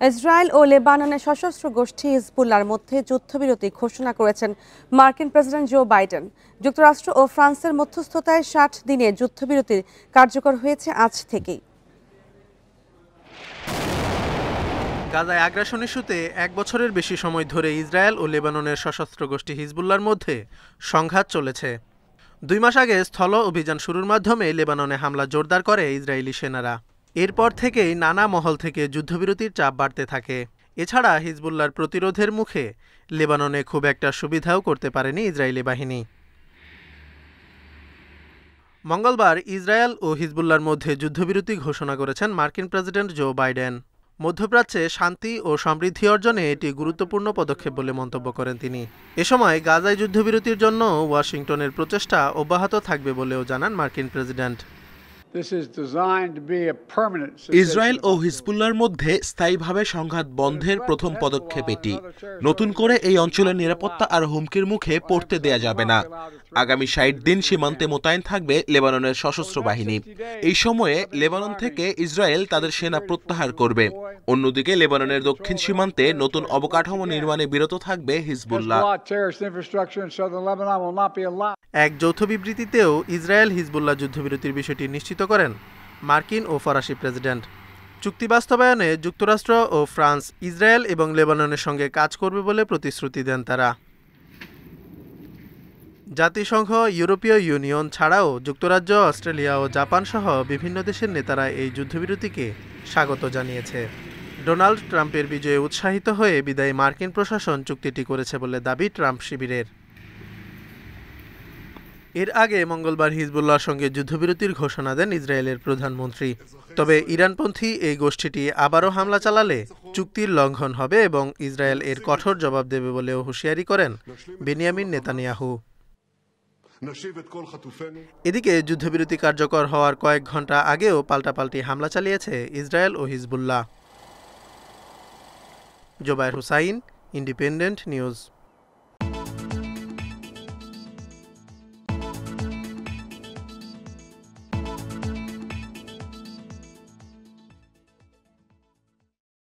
Israel ও লেবাননের সশস্ত্র গোষ্ঠী হিজবুল্লাহর মধ্যে যুদ্ধবিরতি ঘোষণা করেছেন মার্কিন প্রেসিডেন্ট জো বাইডেন। যুক্তরাষ্ট্র ও ফ্রান্সের মধ্যস্থতায় ৬০ দিনে যুদ্ধবিরতি কার্যকর হয়েছে আজ থেকেই। গাজায় আগ্রাসন ইস্যুতে ১ বছরের বেশি সময় ধরে ইসরায়েল ও লেবাননের সশস্ত্র গোষ্ঠী হিজবুল্লাহর মধ্যে সংঘাত চলেছে। ২ মাস আগে স্থল অভিযান শুরুর মাধ্যমে লেবাননে হামলা জোরদার করে ইসরায়েলি সেনারা। এরপর থেকেই নানা মহল থেকে যুদ্ধবিরতির চাপ বাড়তে থাকে। এছাড়া হিজবুল্লাহর প্রতিরোধের মুখে লেবাননে খুব একটা সুবিধাও করতে পারেনি ইসরায়েলি বাহিনী। মঙ্গলবার ইসরায়েল ও হিজবুল্লাহর মধ্যে যুদ্ধবিরতি ঘোষণা করেছেন মার্কিন প্রেসিডেন্ট জো বাইডেন। মধ্যপ্রাচ্যে শান্তি ও সমৃদ্ধি অর্জনে এটি গুরুত্বপূর্ণ পদক্ষেপ বলে মন্তব্য করেন তিনি। এ সময় গাজায় যুদ্ধবিরতির জন্য ওয়াশিংটনের প্রচেষ্টা অব্যাহত থাকবে বলেও জানান মার্কিন প্রেসিডেন্ট। ইসরায়েল ও হিজবুল্লাহর মধ্যে স্থায়ীভাবে সংঘাত বন্ধের প্রথম পদক্ষেপ এটি। নতুন করে এই অঞ্চলের নিরাপত্তা আর হুমকির মুখে পড়তে দেয়া যাবে না। আগামী ৬০ দিন সীমান্তে মোতায়েন থাকবে লেবাননের সশস্ত্র বাহিনী। এই সময়ে লেবানন থেকে ইসরায়েল তাদের সেনা প্রত্যাহার করবে। অন্যদিকে লেবাননের দক্ষিণ সীমান্তে নতুন অবকাঠামো নির্মাণে বিরত থাকবে হিজবুল্লাহ। এক যৌথ বিবৃতিতেও ইসরায়েল হিজবুল্লাহ যুদ্ধবিরতির বিষয়টি নিশ্চিত করেন মার্কিন ও ফরাসি প্রেসিডেন্ট। চুক্তি বাস্তবায়নে যুক্তরাষ্ট্র ও ফ্রান্স ইসরায়েল এবং লেবাননের সঙ্গে কাজ করবে বলে প্রতিশ্রুতি দেন তারা। জাতিসংঘ, ইউরোপীয় ইউনিয়ন ছাড়াও যুক্তরাজ্য, অস্ট্রেলিয়া ও জাপান সহ বিভিন্ন দেশের নেতারা এই যুদ্ধবিরতিকে স্বাগত জানিয়েছে। ডোনাল্ড ট্রাম্পের বিজয়ে উৎসাহিত হয়ে বিদায়ী মার্কিন প্রশাসন চুক্তিটি করেছে বলে দাবি ট্রাম্প শিবিরের। এর আগে মঙ্গলবার হিজবুল্লাহর সঙ্গে যুদ্ধবিরতির ঘোষণা দেন ইসরায়েলের প্রধানমন্ত্রী। তবে ইরানপন্থী এই গোষ্ঠীটি আবারও হামলা চালালে চুক্তির লঙ্ঘন হবে এবং ইসরায়েল এর কঠোর জবাব দেবে বলেও হুঁশিয়ারি করেন বেনিয়ামিন নেতানিয়াহু। এদিকে যুদ্ধবিরতি কার্যকর হওয়ার কয়েক ঘন্টা আগেও পাল্টাপাল্টি হামলা চালিয়েছে ইসরায়েল ও Hezbollah. Zobayer Hossain, Independent news.